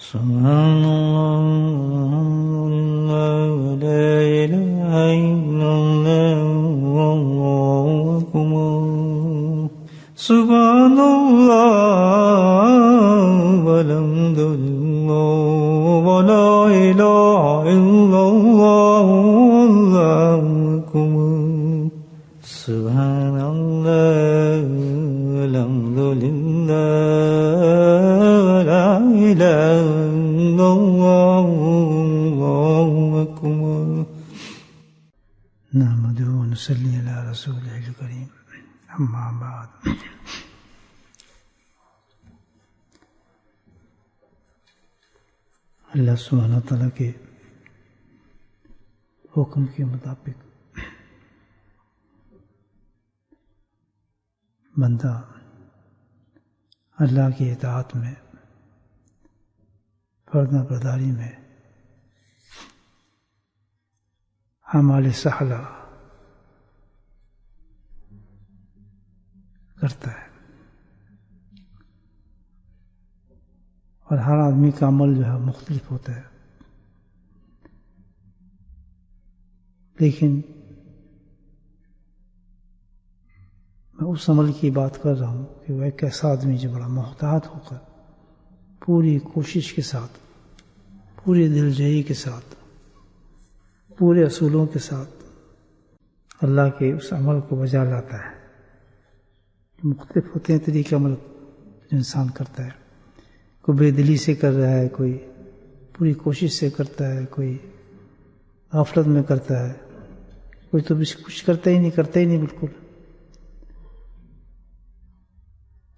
سبحان اللہ لا الہ الا اللہ واللہ اکبر سبحان اللہ والحمد للہ ولا الہ الا اللہ واللہ اکبر سبحان اللہ والحمد للہ ولا الہ الا اللہ واللہ اکبر نحمدہ ونصلی علی رسولہ الکریم اما بعد اللہ سبحانہ تعالیٰ کے حکم کے مطابق بندہ اللہ کی اطاعت میں فرما برداری میں اعمال صالحہ کرتا ہے اور ہر آدمی کا عمل جو ہے مختلف ہوتا ہے، لیکن میں اس عمل کی بات کر رہا ہوں کہ وہ ایک ایسا آدمی جو بڑا محتاط ہو کر پوری کوشش کے ساتھ، پوری دلجوئی کے ساتھ، پورے اصولوں کے ساتھ اللہ کے اس عمل کو بجا لاتا ہے۔ مختلف ہوتے ہیں طریقے عمل جو انسان کرتا ہے، کوئی بے دلی سے کر رہا ہے، کوئی پوری کوشش سے کرتا ہے، کوئی غفلت میں کرتا ہے، کوئی تو کچھ کرتا ہی نہیں بالکل،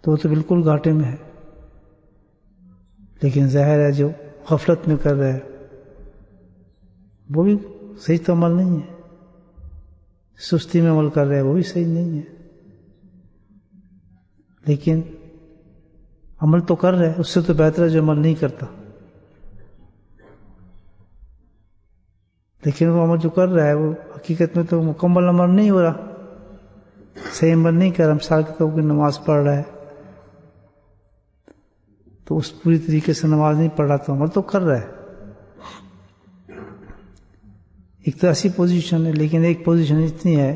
تو وہ تو بالکل گھاٹے میں ہے۔ لیکن ظاہر ہے جو غفلت میں کر رہا ہے وہ بھی صحیح تو عمل نہیں ہے، سستی میں عمل کر رہا ہے وہ بھی صحیح نہیں ہے، لیکن عمل تو کر رہا ہے، اس سے تو بہتر ہے جو عمل نہیں کرتا۔ لیکن وہ عمل جو کر رہا ہے وہ حقیقت میں تو مکمل عمل نہیں ہو رہا، صحیح عمل نہیں کر رہا۔ مثال کے طور پر نماز پڑھ رہا ہے تو اس پوری طریقے سے نماز نہیں پڑھ رہا، تو عمل تو کر رہا ہے۔ ایک تو ایسی پوزیشن ہے، لیکن ایک پوزیشن اتنی ہے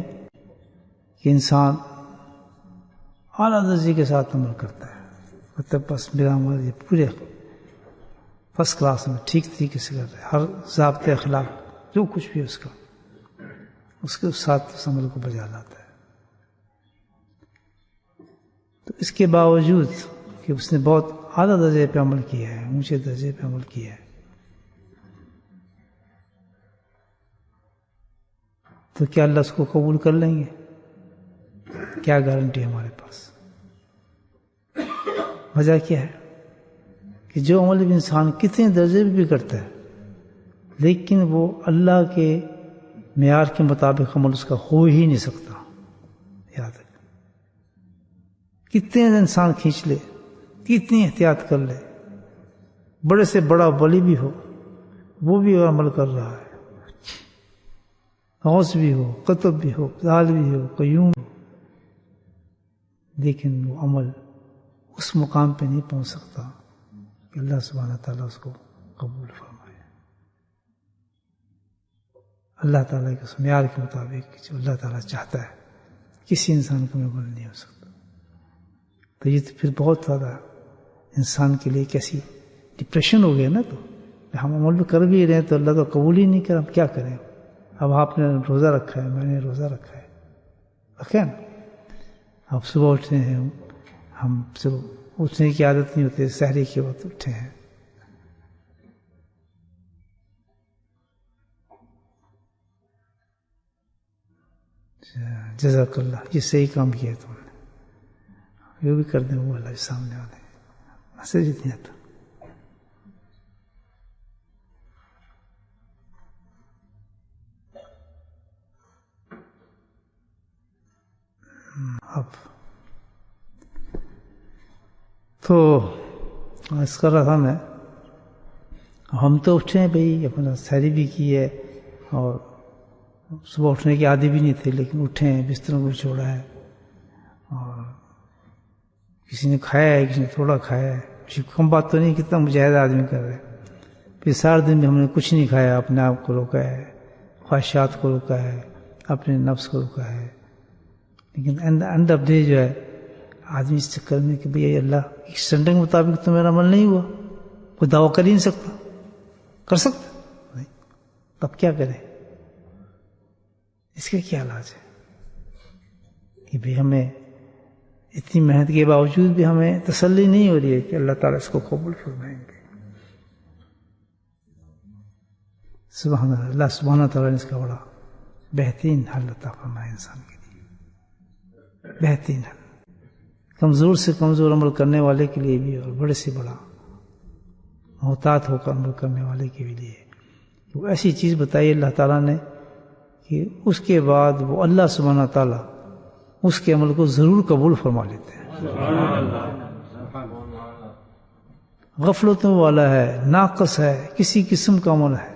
کہ انسان اعلیٰ درجے کے ساتھ عمل کرتا ہے، مطلب بس میرا عمل یہ پورے فرسٹ کلاس میں ٹھیک طریقے سے کر رہا ہے، ہر ضابطۂ اخلاق جو کچھ بھی اس کے ساتھ اس عمل کو بجا لاتا ہے۔ تو اس کے باوجود کہ اس نے بہت اعلیٰ درجے پہ عمل کیا ہے، اونچے درجے پہ عمل کیا ہے، تو کیا اللہ اس کو قبول کر لیں گے؟ کیا گارنٹی ہے ہمارے پاس؟ وجہ کیا ہے کہ جو عمل بھی انسان کتنے درجے پہ بھی کرتا ہے، لیکن وہ اللہ کے معیار کے مطابق عمل اس کا ہو ہی نہیں سکتا۔ یاد رکھ، کتنے انسان کھینچ لے، کتنی احتیاط کر لے، بڑے سے بڑا ولی بھی ہو، وہ بھی عمل کر رہا ہے، غوث بھی ہو، قطب بھی ہو، ذال بھی ہو، قیوم ہو، لیکن وہ عمل اس مقام پہ نہیں پہنچ سکتا کہ اللہ سبحانہ تعالیٰ اس کو قبول فرمائے۔ اللہ تعالیٰ کے اس معیار کے مطابق جو اللہ تعالیٰ چاہتا ہے کسی انسان کو عمل نہیں ہو سکتا۔ تو یہ تو پھر بہت زیادہ انسان کے لیے کیسی ڈپریشن ہو گیا نا، تو ہم عمل بھی کر بھی رہے ہیں تو اللہ تو قبول ہی نہیں کر، ہم کیا کریں؟ اب آپ نے روزہ رکھا ہے، میں نے روزہ رکھا ہے، نا آپ صبح اٹھتے ہیں، ہم صبح اٹھنے کی عادت نہیں ہوتی، سحری کے وقت اٹھے ہیں، جزاک اللہ، یہ صحیح کام کیا تم نے، یہ بھی کر دیں، وہ اللہ کے سامنے والے میسج دیا تھا۔ اب تو عرض کر رہا تھا میں، ہم تو اٹھے ہیں بھائی، اپنا سحری بھی کی ہے اور صبح اٹھنے کے عادی بھی نہیں تھے، لیکن اٹھے ہیں، بستروں کو چھوڑا ہے، اور کسی نے کھایا ہے، کسی نے تھوڑا کھایا ہے، کم بات تو نہیں، کتنا مجاہد آدمی کر رہے. پھر سارے دن بھی ہم نے کچھ نہیں کھایا، اپنے آپ کو روکا ہے، خواہشات کو روکا ہے، اپنے نفس کو روکا ہے. لیکن اینڈ آف ڈے جو ہے آدمی اس چکر میں کہ بھئی اللہ ایک اسٹینڈرڈ کے مطابق تو میرا عمل نہیں ہوا، کوئی دعویٰ کر ہی نہیں سکتا. کر سکتا نہیں، اب کیا کرے؟ اس کا کیا علاج ہے کہ بھئی ہمیں اتنی محنت کے باوجود بھی ہمیں تسلی نہیں ہو رہی ہے کہ اللہ تعالیٰ اس کو قبول فرمائیں گے. سبحان اللہ، اللہ سبحانہ تعالیٰ نے اس کا بڑا بہترین حل عطا فرمایا انسان کے لیے. بہترین حل کمزور سے کمزور عمل کرنے والے کے لیے بھی، اور بڑے سے بڑا محتاط ہو کر عمل کرنے والے کے لیے. وہ ایسی چیز بتائی اللہ تعالیٰ نے کہ اس کے بعد وہ اللہ سبحانہ تعالیٰ اس کے عمل کو ضرور قبول فرما لیتے ہیں. غفلتوں والا ہے، ناقص ہے، کسی قسم کا عمل ہے،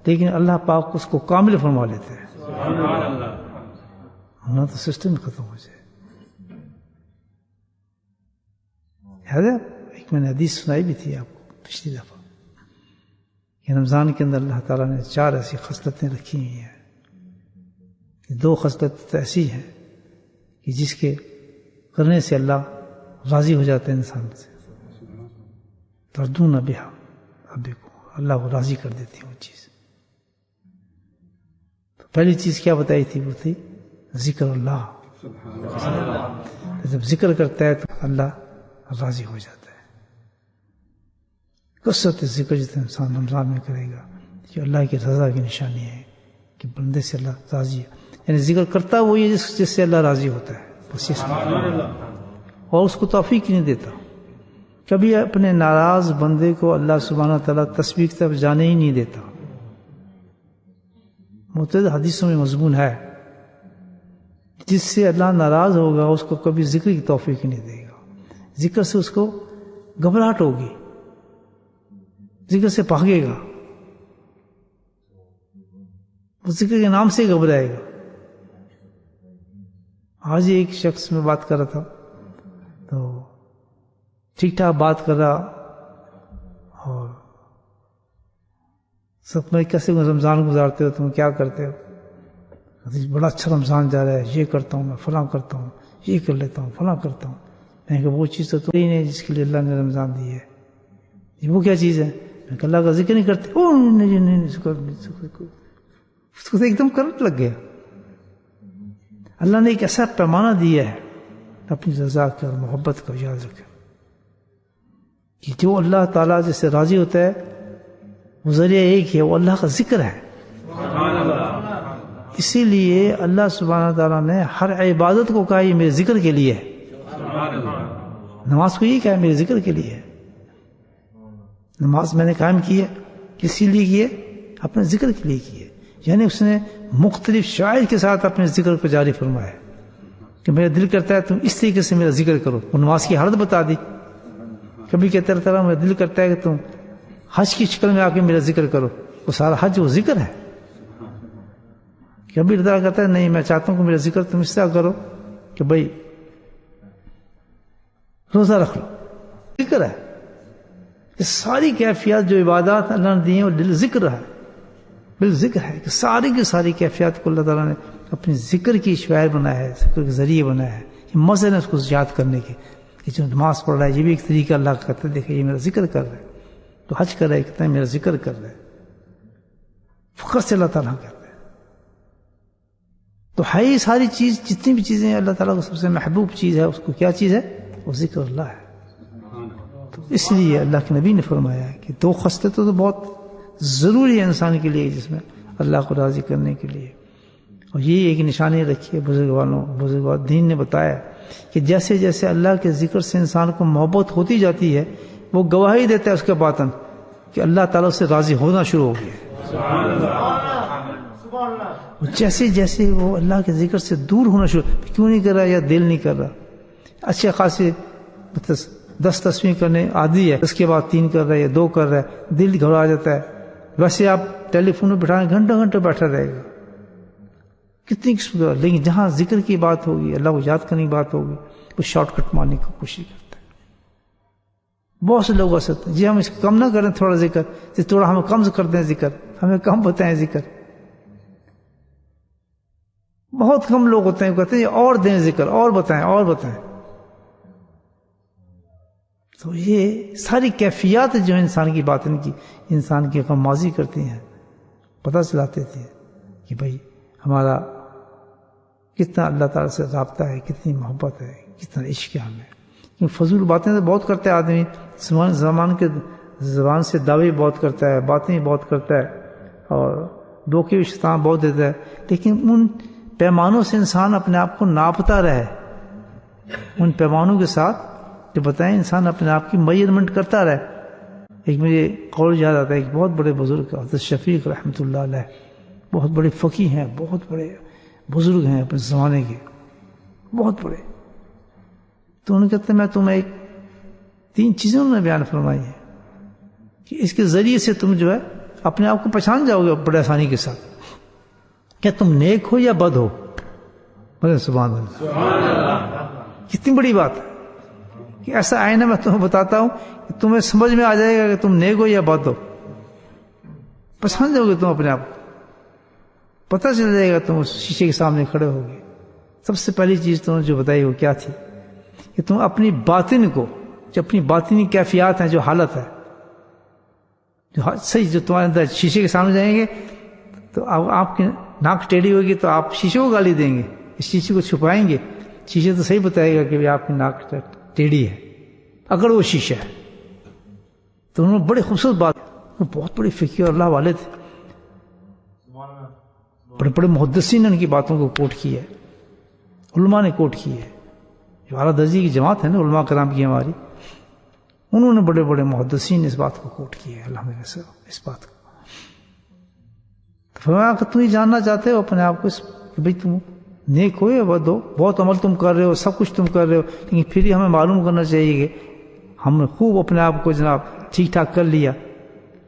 لیکن اللہ پاک اس کو کامل فرما لیتے ہیں. نہ تو سسٹم ختم ہو جائے. ایک میں نے حدیث سنائی بھی تھی آپ کو پچھلی دفعہ کہ رمضان کے اندر اللہ تعالیٰ نے 4 ایسی خصلتیں رکھی ہوئی ہیں. 2 خصلتیں ایسی ہیں کہ جس کے کرنے سے اللہ راضی ہو جاتا ہے انسان سے. تردون بہا ربکم، اللہ کو راضی کر دیتی ہے وہ چیز. تو پہلی چیز کیا بتائی تھی؟ وہ تھی ذکر اللہ. جب ذکر کرتا ہے تو اللہ راضی ہو جاتا ہے. کثرت ذکر جتنا انسان رمضان میں کرے گا یہ اللہ کی رضا کی نشانی ہے کہ بندے سے اللہ راضی ہے. یعنی ذکر کرتا وہی ہے جس سے اللہ راضی ہوتا ہے بس یہ. اور اس کو توفیق نہیں دیتا. کبھی اپنے ناراض بندے کو اللہ سبحانہ تعالیٰ تسبیح کی طرف جانے ہی نہیں دیتا. متعدد حدیثوں میں مضمون ہے جس سے اللہ ناراض ہوگا اس کو کبھی ذکر کی توفیق نہیں دے گا. ذکر سے اس کو گھبراہٹ ہوگی، ذکر سے بھاگے گا، وہ ذکر کے نام سے گھبرائے گا. آج ایک شخص میں بات کر رہا تھا تو ٹھیک ٹھاک بات کر رہا اور سب میں کیسے رمضان گزارتے ہو، تم کیا کرتے ہو؟ بڑا اچھا رمضان جا رہا ہے، یہ کرتا ہوں میں، فلاں کرتا ہوں، یہ کر لیتا ہوں، فلاں کرتا ہوں. میں نے کہا وہ چیز تو ہی نہیں جس کے لیے اللہ نے رمضان دی ہے. وہ کیا چیز ہے؟ میں کہا اللہ کا ذکر نہیں کرتے. اس کو ایک دم کرنٹ لگ گیا. اللہ نے ایک ایسا پیمانہ دیا ہے اپنی رضا کا اور محبت کا. یاد رکھیں کہ جو اللہ تعالیٰ جس سے راضی ہوتا ہے وہ ذریعہ ایک ہے، وہ اللہ کا ذکر ہے. اسی لیے اللہ سبحانہ تعالیٰ نے ہر عبادت کو کہا یہ میرے ذکر کے لیے ہے. نماز کو یہ کہا میرے ذکر کے لیے ہے. نماز میں نے قائم کی ہے، کسی لیے کی ہے؟ اپنے ذکر کے لیے کی ہے. یعنی اس نے مختلف شعائر کے ساتھ اپنے ذکر کو جاری فرمایا کہ میرا دل کرتا ہے تم اس طریقے سے میرا ذکر کرو. وہ نماز کی حالت بتا دی. کبھی کہتے رہتا ہے میرا دل کرتا ہے کہ تم حج کی شکل میں آ کے میرا ذکر کرو. وہ سارا حج وہ ذکر ہے. کبھی رضا کہتا ہے نہیں میں چاہتا ہوں کہ میرا ذکر تم اس طرح کرو کہ بھائی روزہ رکھ لو. ذکر ہے. یہ ساری کیفیات جو عبادات اللہ نے دی ہیں وہ دل ذکر ہے، بال ذکر ہے کہ ساری کی ساری کیفیات کو اللہ تعالیٰ نے اپنے ذکر کی شعائر بنایا ہے، ذکر کے ذریعے بنایا ہے. یہ مزے نے اس کو یاد کرنے کے کہ جو نماز پڑھ رہا ہے یہ بھی ایک طریقہ اللہ کا کرتا ہے. دیکھیں یہ میرا ذکر کر رہا ہے، تو حج کر رہا ہے کتنا میرا ذکر کر رہا ہے. فقط سے اللہ تعالیٰ کرتا ہے. تو ہے یہ ساری چیز جتنی بھی چیزیں اللہ تعالیٰ کو سب سے محبوب چیز ہے، اس کو کیا چیز ہے؟ وہ ذکر اللہ ہے. تو اس لیے اللہ کے نبی نے فرمایا ہے کہ 2 خصلتیں تو بہت ضروری ہے انسان کے لیے جس میں اللہ کو راضی کرنے کے لیے. اور یہ ایک نشانی رکھی ہے بزرگ دین نے بتایا کہ جیسے جیسے اللہ کے ذکر سے انسان کو محبت ہوتی جاتی ہے وہ گواہی دیتا ہے اس کے باطن کہ اللہ تعالیٰ سے راضی ہونا شروع ہو گیا. جیسے جیسے وہ اللہ کے ذکر سے دور ہونا شروع، کیوں نہیں کر رہا یا دل نہیں کر رہا. اچھے خاصے 10 تسبیح کرنے عادی ہے، اس کے بعد 3 کر رہا ہے یا 2 کر رہا ہے، دل گھبرا جاتا ہے. ویسے آپ ٹیلی فون میں بٹھائیں گھنٹوں گھنٹوں بیٹھا رہے گا کتنی قسم کا. لیکن جہاں ذکر کی بات ہوگی، اللہ کو یاد کرنے کی بات ہوگی، وہ شارٹ کٹ مارنے کی کوشش کرتا ہے. بہت سے لوگ ایسے ہوتے ہیں جی ہم اس کو کم نہ کریں تھوڑا ذکر، جی تھوڑا ہمیں کم کر دیں ذکر، ہمیں کم بتائیں ذکر. بہت کم لوگ ہوتے ہیں کہتے ہیں اور دیں ذکر، اور بتائیں اور بتائیں. تو یہ ساری کیفیات جو انسان کی باطن کی انسان کی غمازی کرتی ہیں، پتہ چلاتے تھے کہ بھائی ہمارا کتنا اللہ تعالیٰ سے رابطہ ہے، کتنی محبت ہے، کتنا عشق ہے ہمیں. کیونکہ فضول باتیں تو بہت کرتا ہے آدمی، زبان سے دعوے بہت کرتا ہے، باتیں بہت کرتا ہے اور دھوکے بھی شیطان بہت دیتا ہے، لیکن ان پیمانوں سے انسان اپنے آپ کو ناپتا رہے. ان پیمانوں کے ساتھ جو بتائیں انسان اپنے آپ کی میجرمنٹ کرتا رہے. ایک مجھے قول یاد آتا ہے، ایک بہت بڑے بزرگ حضرت شفیق رحمۃ اللہ علیہ، بہت بڑے فقیہ ہیں، بہت بڑے بزرگ ہیں اپنے زمانے کے، بہت بڑے. تو انہوں نے کہتے ہیں میں تمہیں 3 چیزیں انہوں نے بیان فرمائی ہیں کہ اس کے ذریعے سے تم جو ہے اپنے آپ کو پہچان جاؤ گے بڑے آسانی کے ساتھ. کیا تم نیک ہو یا بد ہو؟ بولے سبحان اللہ. کتنی بڑی بات ہے کہ ایسا آئینہ میں تمہیں بتاتا ہوں کہ تمہیں سمجھ میں آ جائے گا کہ تم نیک ہو یا بد ہو. پہچان جاؤ گے تم اپنے آپ کو، پتہ چل جائے گا. تم اس شیشے کے سامنے کھڑے ہوگے. سب سے پہلی چیز تم نے جو بتائی وہ کیا تھی کہ تم اپنی باطن کو، جو اپنی باطنی کیفیات ہیں، جو حالت ہے، جو صحیح جو تمہارے اندر شیشے کے سامنے جائیں گے تو آپ کی ناک ٹیڑھی ہوگی تو آپ شیشے کو گالی دیں گے، اس شیشے کو چھپائیں گے. شیشے تو صحیح بتائے گا کہ آپ کی ناک ٹیڑھی ہے اگر وہ شیشہ ہے. تو انہوں نے بڑی خوبصورت بات، وہ بہت بڑے فقیہ اللہ والے تھے، بڑے بڑے محدثین نے ان کی باتوں کو کوٹ کی ہے، علماء نے کوٹ کی ہے. جو اعلیٰ درجے کی جماعت ہے نا علماء کرام کی ہماری، انہوں نے بڑے بڑے محدثین نے اس بات کو کوٹ کیا ہے الحمدللہ سے اس بات کو. فرمایا کہ تم یہ جاننا چاہتے ہو اپنے آپ کو کہ بھئی تم نیک ہو یا بد ہو، بہت عمل تم کر رہے ہو، سب کچھ تم کر رہے ہو، لیکن پھر ہی ہمیں معلوم کرنا چاہیے کہ ہم نے خوب اپنے آپ کو جناب ٹھیک ٹھاک کر لیا،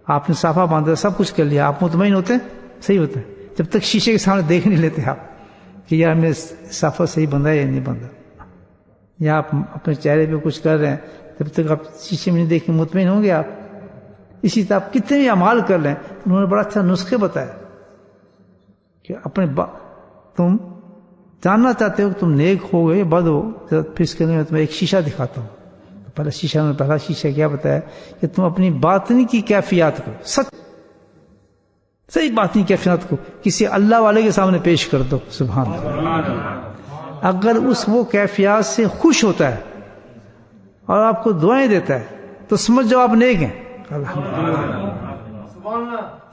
آپ نے صافہ باندھا، سب کچھ کر لیا، آپ مطمئن ہوتے ہیں؟ صحیح ہوتے ہیں جب تک شیشے کے سامنے دیکھ نہیں لیتے آپ کہ یار میں صافہ صحیح بندھا ہے یا نہیں بندھا، یا آپ اپنے چہرے پہ کچھ کر رہے ہیں، جب تک آپ شیشے میں نہیں دیکھ کے مطمئن ہوں گے آپ. اسی طرح آپ کتنے بھی اعمال کر لیں. انہوں نے بڑا اچھا نسخے بتایا کہ اپنے تم جاننا چاہتے ہو کہ تم نیک ہو گئے بد ہو، پھر اس کے لیے میں تمہیں ایک شیشہ دکھاتا ہوں. پہلا شیشہ کیا بتایا کہ تم اپنی باطنی کی کیفیات کو، صحیح باطنی کیفیات کو کسی اللہ والے کے سامنے پیش کر دو. سبحان اللہ. اگر وہ کیفیات سے خوش ہوتا ہے اور آپ کو دعائیں دیتا ہے تو سمجھ جاؤ آپ نیک ہیں.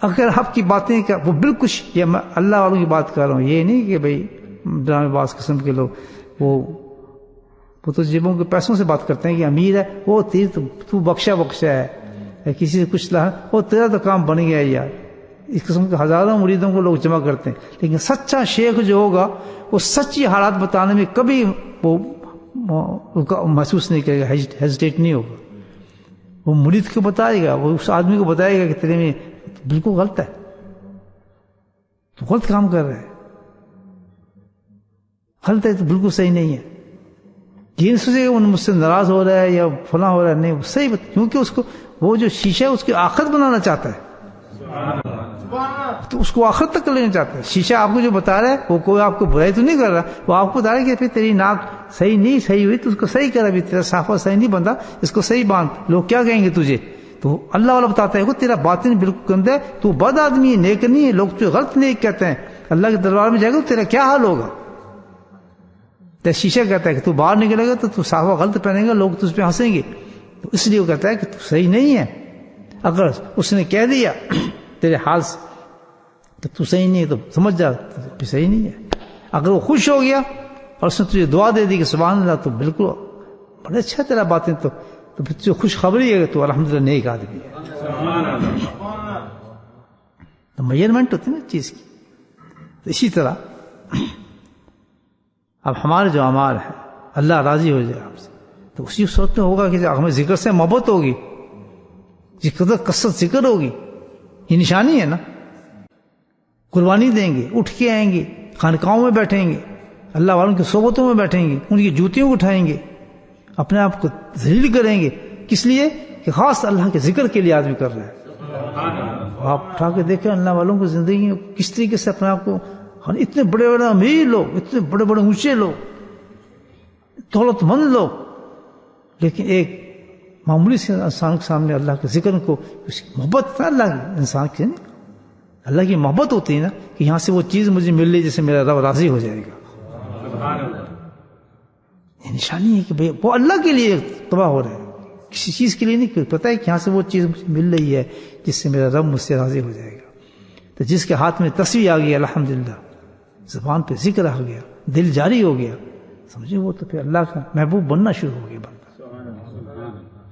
اگر آپ کی باتیں کا وہ بالکل یہ میں اللہ والوں کی بات کر رہا ہوں، یہ نہیں کہ بھئی ڈرامے باز قسم کے لوگ وہ تو جیبوں کے پیسوں سے بات کرتے ہیں کہ امیر ہے وہ تو بخشا ہے، کسی سے کچھ لا وہ تیرا تو کام بن گیا ہے یار. اس قسم کے ہزاروں مریدوں کو لوگ جمع کرتے ہیں، لیکن سچا شیخ جو ہوگا وہ سچی حالات بتانے میں کبھی وہ محسوس نہیں کرے گا، ہیزیٹیٹ نہیں ہوگا. وہ مرید کو بتائے گا، وہ اس آدمی کو بتائے گا کہ تیرے میں بالکل غلط ہے، تو غلط کام کر رہا ہے، غلط ہے تو بالکل صحیح نہیں ہے. یہ نہیں سوچے کہ مجھ سے ناراض ہو رہا ہے یا فلاں ہو رہا ہے، نہیں صحیح کیونکہ اس کو وہ جو شیشہ ہے اس کی آخرت بنانا چاہتا ہے، تو اس کو آخرت تک لینا چاہتا ہے. شیشہ آپ کو جو بتا رہا ہے وہ کوئی آپ کو برائی تو نہیں کر رہا، وہ آپ کو بتا رہا ہے کہ پھر تیری ناک صحیح نہیں صحیح ہوئی تو اس کو صحیح کر، ابھی تیرا صافہ صحیح نہیں بندھا، اس کو صحیح باندھ، لوگ کیا کہیں گے تجھے. تو اللہ والا بتاتا ہے کہ تیرا باطن بالکل گندا ہے، تو بد آدمی ہے، نیک نہیں ہے، لوگ تجھے غلط نیک کہتے ہیں، اللہ کے دربار میں جائے گا تو تیرا کیا حال ہوگا. تو شیشہ کہتا ہے کہ تو باہر نکلے گا تو صافہ غلط پہنے گا، لوگ تجھ پہ ہنسیں گے، تو اس لیے وہ کہتا ہے کہ تو صحیح نہیں ہے. اگر اس نے کہہ دیا تیرے حال سے کہ تو صحیح نہیں ہے تو سمجھ جا تو صحیح نہیں ہے. اگر وہ خوش ہو گیا اور اس نے تجھے دعا دے دی کہ سبحان اللہ، تو بالکل بڑا اچھا تیرا باطن، تو پھر تجھے خوشخبری ہے کہ تو الحمدللہ نیک آدمی ہے. تو میجرمنٹ ہوتی ہے نا چیز کی. تو اسی طرح اب ہمارے جو اعمال ہے اللہ راضی ہو جائے آپ سے، تو اسی صورت میں ہوگا کہ ہمیں ذکر سے محبت ہوگی، جس قدر کثرت ذکر ہوگی، یہ نشانی ہے نا. قربانی دیں گے، اٹھ کے آئیں گے، خانقاہوں میں بیٹھیں گے، اللہ والوں کی صحبتوں میں بیٹھیں گے، ان کی جوتیوں کو اٹھائیں گے، اپنے آپ کو ذلیل کریں گے. کس لیے؟ کہ خاص اللہ کے ذکر کے لیے آدمی کر رہا ہے. آپ اٹھا کے دیکھیں اللہ والوں کو زندگی میں کس طریقے سے اپنے آپ کو، اتنے بڑے بڑے امیر لوگ، اتنے بڑے بڑے اونچے لوگ، دولت مند لوگ، لیکن ایک معمولی سے انسان کے سامنے اللہ کے ذکر کو، اس کی محبت اللہ کی، انسان کی اللہ کی محبت ہوتی ہے نا کہ یہاں سے وہ چیز مجھے مل رہی جس سے میرا رب راضی ہو جائے گا. یہ نشانی ہے کہ بھئی وہ اللہ کے لیے تباہ ہو رہے ہیں، کسی چیز کے لیے نہیں. پتہ ہے کہ یہاں سے وہ چیز مجھے مل رہی ہے جس سے میرا رب مجھ سے راضی ہو جائے گا. تو جس کے ہاتھ میں تسبیح آ گئی الحمدللہ، زبان پہ ذکر آ گیا، دل جاری ہو گیا، سمجھے وہ تو پھر اللہ کا محبوب بننا شروع ہو گیا بندہ.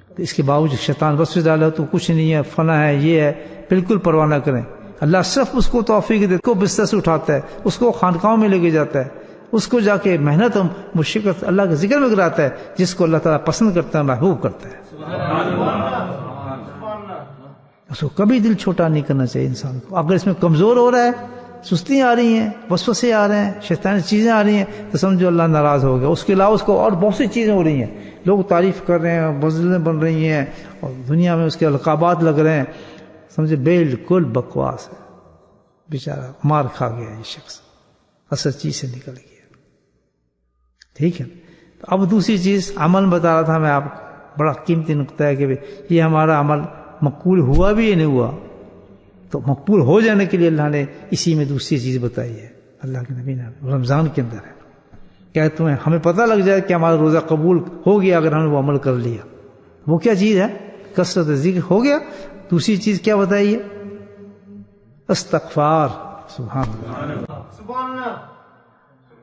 تو اس کے باوجود شیطان وسوسے ڈالا تو کچھ نہیں ہے، فنا ہے، یہ ہے، بالکل پرواہ نہ کریں. اللہ صرف اس کو توفیق دے، کو بستر سے اٹھاتا ہے، اس کو خانقاہوں میں لے کے جاتا ہے، اس کو جا کے محنت اور مشقت اللہ کے ذکر میں کراتا ہے، جس کو اللہ تعالیٰ پسند کرتا ہے، محبوب کرتا ہے. اس کو کبھی دل چھوٹا نہیں کرنا چاہیے انسان کو. اگر اس میں کمزور ہو رہا ہے، سستیاں آ رہی ہیں، وسوسے آ رہے ہیں، شیطانی چیزیں آ رہی ہیں، تو سمجھو اللہ ناراض ہو گیا. اس کے علاوہ اس کو اور بہت سی چیزیں ہو رہی ہیں، لوگ تعریف کر رہے ہیں، بزلیں بن رہی ہیں، اور دنیا میں اس کے القابات لگ رہے ہیں، سمجھے بالکل بکواس ہے. بیچارہ مار کھا گیا یہ شخص، اصل چیز سے نکل گیا. ٹھیک ہے. تو اب دوسری چیز عمل بتا رہا تھا میں آپ کو، بڑا قیمتی نقطہ ہے کہ یہ ہمارا عمل مقبول ہوا بھی یا نہیں ہوا. تو مقبول ہو جانے کے لیے اللہ نے اسی میں دوسری چیز بتائی ہے، اللہ کے نبی نے رمضان کے اندر ہے. کیا تمہیں ہمیں پتہ لگ جائے کہ ہمارا روزہ قبول ہو گیا اگر ہم نے وہ عمل کر لیا. وہ کیا چیز ہے؟ کثرت ذکر ہو گیا. دوسری چیز کیا بتائی ہے؟ استغفار. سبحان اللہ.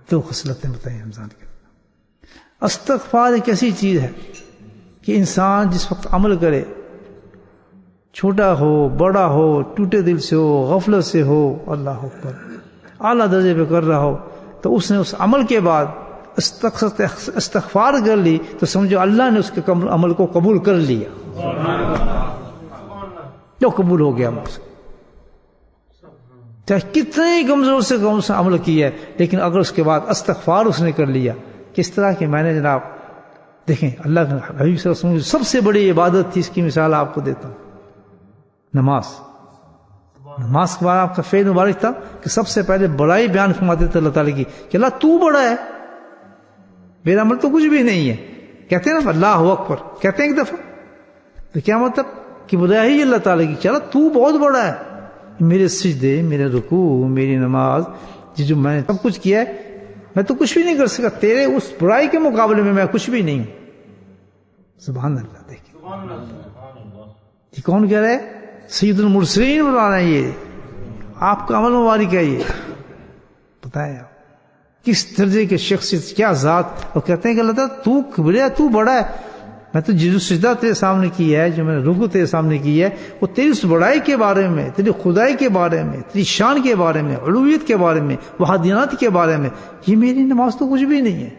دو خصلتیں بتائی رمضان کے. استغفار ایک ایسی چیز ہے کہ انسان جس وقت عمل کرے، چھوٹا ہو بڑا ہو، ٹوٹے دل سے ہو، غفلت سے ہو، اللہ اکبر اعلیٰ درجے پہ کر رہا ہو، تو اس نے اس عمل کے بعد استغفار کر لی تو سمجھو اللہ نے اس کے عمل کو قبول کر لیا. جو قبول ہو گیا عمل، چاہے کتنے ہی کمزور سے عمل کیا ہے، لیکن اگر اس کے بعد استغفار اس نے کر لیا. کس طرح کہ میں نے جناب دیکھیں اللہ کے حبیب صلی اللہ علیہ وسلم سب سے بڑی عبادت تھی، اس کی مثال آپ کو دیتا ہوں، نماز. نماز کے بعد آپ کا فعل مبارک تھا کہ سب سے پہلے بڑائی بیان فرماتے تھے اللہ تعالیٰ کی کہ اللہ تو بڑا ہے، میرا عمل تو کچھ بھی نہیں ہے. کہتے ہیں نا اللہ اکبر، کہتے ہیں ایک دفعہ، تو کیا مطلب کہ بڑائی اللہ تعالیٰ کی، چلا تو بہت بڑا ہے، میرے سجدے، میرے رکوع، میری نماز، جو میں نے سب کچھ کیا ہے، میں تو کچھ بھی نہیں کر سکا، تیرے اس برائی کے مقابلے میں میں کچھ بھی نہیں ہوں. سبحان اللہ. دیکھیں یہ کون کہہ رہا ہے؟ سید المرسلین بتانا ہے، یہ آپ کا عمل مبارک ہے. یہ بتائیں آپ کس درجے کے شخصیت، کیا ذات. اور کہتے ہیں کہ اللہ تعالیٰ تو کبریا، تو بڑا ہے، میں تو جو سجدہ تیرے سامنے کی ہے، جو میں نے رکوع تیرے سامنے کی ہے، وہ تیری اس بڑائی کے بارے میں، تیری خدائی کے بارے میں، تیری شان کے بارے میں، علویت کے بارے میں، وحدانیت کے بارے میں. یہ میری نماز تو کچھ بھی نہیں ہے،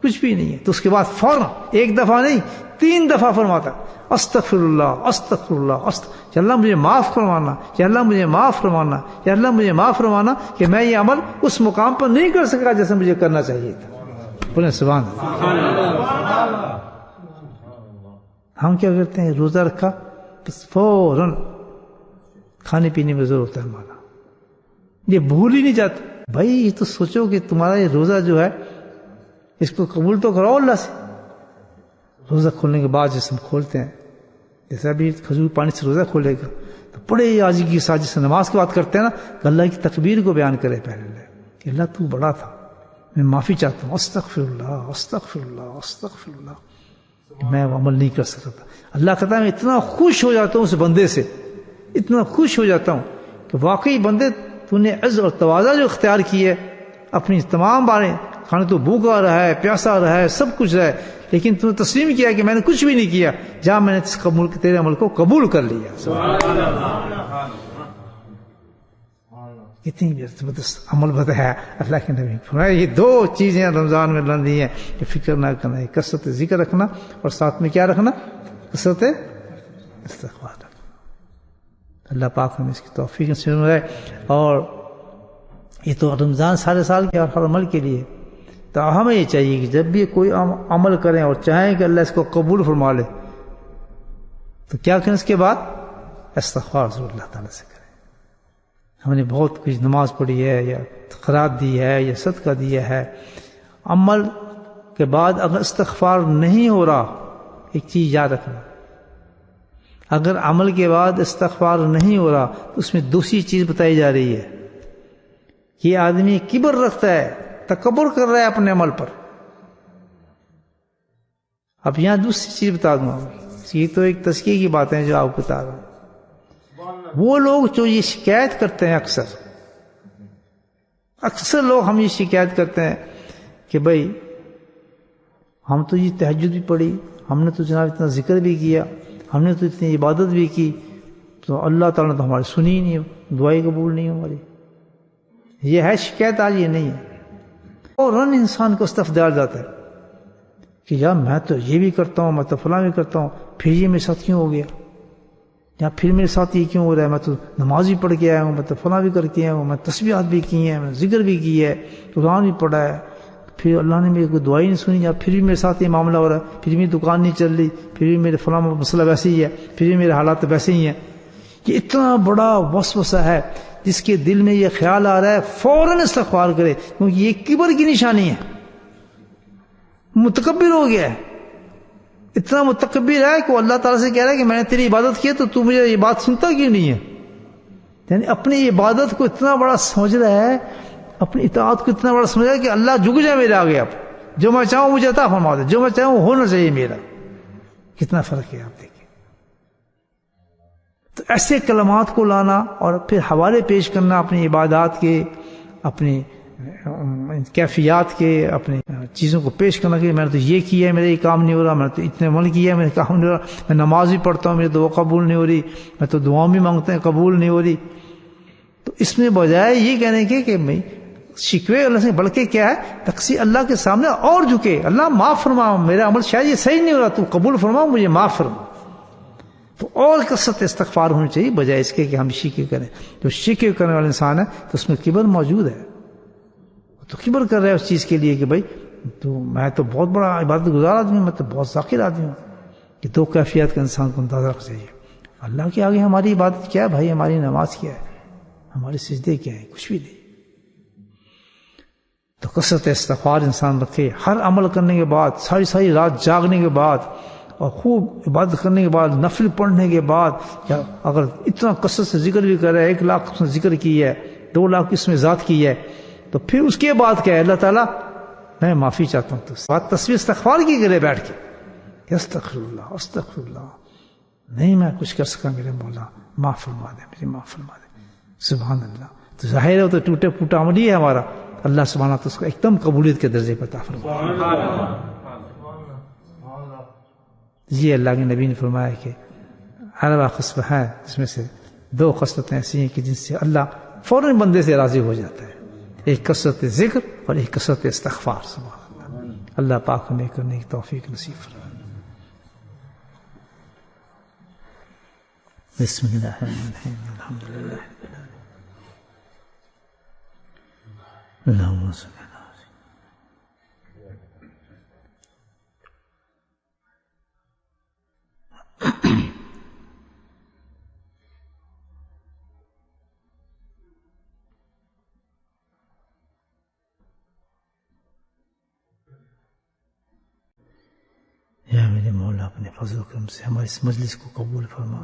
کچھ بھی نہیں ہے. تو اس کے بعد فوراً ایک دفعہ نہیں 3 دفعہ فرماتا استغفر اللہ استغفر اللہ یا اللہ مجھے معاف فرمانا، یا اللہ مجھے معاف فرمانا، یا اللہ مجھے معاف فرمانا کہ میں یہ عمل اس مقام پر نہیں کر سکا جیسے مجھے کرنا چاہیے تھا. بولیں سبحان اللہ. ہم کیا کرتے ہیں؟ روزہ رکھا بس فوراً کھانے پینے میں ضرور ہوتا ہے ہمارا، یہ بھول ہی نہیں جاتا. بھائی یہ تو سوچو کہ تمہارا یہ روزہ جو ہے اس کو قبول تو کرو اللہ سے. روزہ کھولنے کے بعد جیسے ہم کھولتے ہیں، جیسا بھی کھجور پانی سے روزہ کھولے گا تو بڑے آجی کے ساتھ جیسے نماز کی بات کرتے ہیں نا، کہ اللہ کی تکبیر کو بیان کرے پہلے کہ اللہ تو بڑا تھا، میں معافی چاہتا ہوں، استغفر اللہ استغفر اللہ استغفر اللہ، میں وہ عمل نہیں کر سکتا تھا. اللہ کہتا ہے میں اتنا خوش ہو جاتا ہوں اس بندے سے، اتنا خوش ہو جاتا ہوں کہ واقعی بندے تو نے عز اور تواضع جو اختیار کی ہے اپنی تمام باریں، کھانے تو بھوکا رہا ہے، پیاسا رہا ہے، سب کچھ رہا ہے، لیکن تو نے تسلیم کیا کہ میں نے کچھ بھی نہیں کیا، جہاں میں نے تیرے عمل کو قبول کر لیا. اتنی زبردست عمل بتایا اللہ کے نبی فرمایا. یہ 2 چیزیں رمضان میں لندی ہیں کہ فکر نہ کرنا، کثرت ذکر رکھنا اور ساتھ میں کیا رکھنا؟ کثرت استغفار رکھنا. اللہ پاک ہمیں اس کی توفیق نصیب فرمائے. اور یہ تو رمضان سارے سال کے اور ہر عمل کے لیے، تو ہمیں یہ چاہیے کہ جب بھی کوئی عمل کریں اور چاہیں کہ اللہ اس کو قبول فرما لے تو کیا کریں؟ اس کے بعد استغفار ضرور اللہ تعالیٰ سے کریں. ہم نے بہت کچھ نماز پڑھی ہے یا خیرات دی ہے یا صدقہ دیا ہے، عمل کے بعد اگر استغفار نہیں ہو رہا، ایک چیز یاد رکھنا، اگر عمل کے بعد استغفار نہیں ہو رہا تو اس میں دوسری چیز بتائی جا رہی ہے کہ یہ آدمی کبر رکھتا ہے، تکبر کر رہا ہے اپنے عمل پر. اب یہاں دوسری چیز بتا دوں آپ، یہ تو ایک تزکیے کی باتیں جو آپ کو بتا رہا ہوں. وہ لوگ جو یہ شکایت کرتے ہیں، اکثر لوگ ہم یہ شکایت کرتے ہیں کہ بھائی ہم تو یہ تہجد بھی پڑھی، ہم نے تو جناب اتنا ذکر بھی کیا، ہم نے تو اتنی عبادت بھی کی، تو اللہ تعالیٰ نے تو ہماری سنی ہی نہیں، دعائیں قبول نہیں ہماری. یہ ہے شکایت آج، یہ نہیں ہے. فوراً انسان کو استفدار جاتا ہے کہ یار میں تو یہ بھی کرتا ہوں، میں تو فلاں بھی کرتا ہوں، پھر یہ میرے ساتھ کیوں ہو گیا، یا پھر میرے ساتھ یہ کیوں ہو رہا ہے، میں تو نماز بھی پڑھ کے آیا ہوں، میں تو فلاں بھی کر کے آیا ہوں، میں تسبیحات بھی کی ہیں، میں ذکر بھی کی ہے، قرآن بھی پڑھا ہے، پھر اللہ نے میری کوئی دعائی نہیں سنی، یا پھر بھی میرے ساتھ یہ معاملہ ہو رہا ہے، پھر بھی دکان نہیں چل رہی، پھر بھی میرے فلاں مسئلہ ویسے ہی ہے، پھر بھی میرے حالات ویسے ہی ہیں. یہ اتنا بڑا وسوسہ ہے جس کے دل میں یہ خیال آ رہا ہے فوراً استغفار کرے، کیونکہ یہ کبر کی نشانی ہے، متکبر ہو گیا ہے. اتنا متکبر ہے کہ وہ اللہ تعالیٰ سے کہہ رہا ہے کہ میں نے تیری عبادت کی ہے تو مجھے یہ بات سنتا کیوں نہیں ہے. یعنی اپنی عبادت کو اتنا بڑا سمجھ رہا ہے، اپنی اطاعت کو اتنا بڑا سمجھ رہا ہے کہ اللہ جھک جائے میرے آگے، اب جو میں چاہوں مجھے عطا فرما دے، جو میں چاہوں ہونا چاہیے میرا. کتنا فرق ہے آپ دیکھیں. تو ایسے کلمات کو لانا اور پھر حوالے پیش کرنا اپنی عبادات کے، اپنی کیفیات کے، اپنی چیزوں کو پیش کرنا کہ میں نے تو یہ کیا ہے، میرا یہ کام نہیں ہو رہا، میں نے تو اتنے عمل کیا ہے، میرا کام نہیں ہو رہا، میں نماز بھی پڑھتا ہوں میری دعا قبول نہیں ہو رہی، میں تو دعاؤں بھی مانگتے ہیں قبول نہیں ہو رہی. تو اس میں بجائے یہ کہنے کے کہ میں شکوے اللہ سے، بلکہ کیا ہے تقصیر اللہ کے سامنے اور جھکے، اللہ معاف فرما، میرا عمل شاید یہ صحیح نہیں ہو رہا، تو قبول فرما، مجھے معاف فرما. تو اور کثرت استغفار ہونی چاہیے بجائے اس کے کہ ہم شکوے کریں. جو شکوے کرنے والا انسان ہے تو اس میں کبر موجود ہے، تو کبر کر رہا ہے اس چیز کے لیے کہ بھائی تو میں تو بہت بڑا عبادت گزار آدمی ہوں، میں تو بہت ذاکر آدمی ہوں. کہ دو کیفیت کا انسان کو اندازہ رکھنا چاہیے. اللہ کے آگے ہماری عبادت کیا ہے بھائی؟ ہماری نماز کیا ہے؟ ہمارے سجدے کیا ہے؟ کچھ بھی نہیں. تو کثرت استغفار انسان رکھے، ہر عمل کرنے کے بعد، ساری رات جاگنے کے بعد اور خوب عبادت کرنے کے بعد، نفل پڑھنے کے بعد، یا اگر اتنا کثرت سے ذکر بھی کر رہا ہے، 1 لاکھ اس نے ذکر کی ہے، 2 لاکھ اس میں ذات کی ہے، تو پھر اس کے بعد کیا ہے؟ اللہ تعالیٰ میں معافی چاہتا ہوں. تو بات تصویر استغفار کی کرے بیٹھ کے کہ استغفر اللہ استغفر اللہ، نہیں میں کچھ کر سکا، میرے مولا معاف فرما دے، مجھے معاف فرما دے. سبحان اللہ. تو ظاہر ہے تو ٹوٹے پھوٹا عمل ہی ہے ہمارا، اللہ سبحانہ تو اس کو ایک دم قبولیت کے درجے پر عطا فرما. یہ اللہ کے نبی نے فرمایا کہ 4 خصلتیں ہیں، جس میں سے 2 خصلتیں ایسی ہیں کہ جن سے اللہ فوراً بندے سے راضی ہو جاتا ہے. ایک کثرت ذکر اور ایک کثرت استغفار. سبحان اللہ. اللہ پاک ہمیں کرنے کی توفیق نصیب فرمائے. بسم اللہ الرحمن الرحیم. الحمدللہ اللہم صل علی یا میرے مولا اپنے فضل و کرم سے ہمارے اس مجلس کو قبول فرما.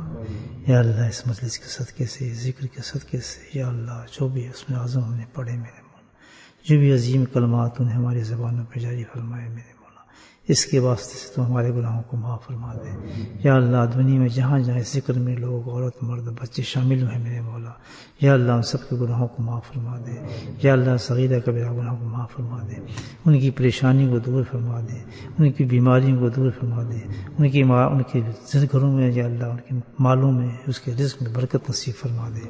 یا اللہ اس مجلس کے صدقے سے، ذکر کے صدقے سے، یا اللہ جو بھی اس میں اعظم ہم نے پڑھے میرے مولا، جو بھی عظیم کلمات انہیں ہماری زبانوں پہ جاری فرمائے میرے مولا، اس کے واسطے سے تو ہمارے گناہوں کو معاف فرما دے. یا اللہ دنیا میں جہاں جہاں اس ذکر میں لوگ، عورت مرد بچے شامل ہوئے میرے مولا، یا اللہ ان سب کے گناہوں کو معاف فرما دے. یا اللہ صغیرہ کبیرہ گناہوں کو معاف فرما دے، ان کی پریشانی کو دور فرما دے، ان کی بیماریوں کو دور فرما دے، ان کے گھروں میں یا اللہ ان کے مالوں میں، اس کے رزق میں برکت نصیب فرما دے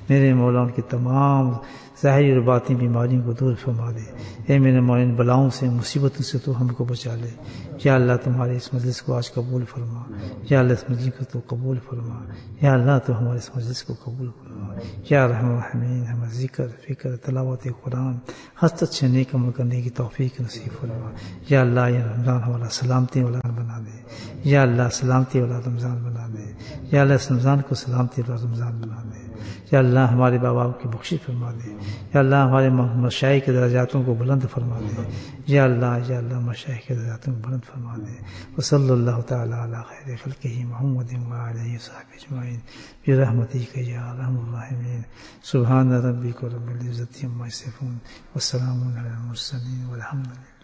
میرے مولا. ان کی تمام ظاہری اور باطنی بیماریوں کو دور فرما دے. اے میرے مولا ان بلاؤں سے، مصیبتوں سے تو ہم کو بچا لے. یا اللہ تمہارے اس مجلس کو آج قبول فرما، یا اللہ اس مجلس کو تو قبول فرما، یا اللہ تو ہمارے اس مجلس کو قبول فرما، یا رحم الرحمین ہمیں ذکر فکر تلاوت قرآن ہر اچھے نیک عمل کرنے کی توفیق نصیب فرما، یا اللہ یہ رمضان ہمارا سلامتی والا بنا دے، یا اللہ سلامتی والا رمضان بنا دے، یا اللہ اس رمضان کو سلامتی والا رمضان بنا دے، یا اللہ ہمارے باپ باپ کی بخشش فرما دے، یا اللہ ہمارے مشائخ کے درجاتوں کو بلند فرما دے، یا اللہ مشائخ کے درجاتوں کو بلند فرما دے، وصلی اللہ تعالی علی خیر خلقہ محمد وعلیہ وصحبہ اجمعین برحمتک یا ارحم الراحمین، سبحان ربک رب العزۃ عما یصفون وسلام علی المرسلین والحمد للہ۔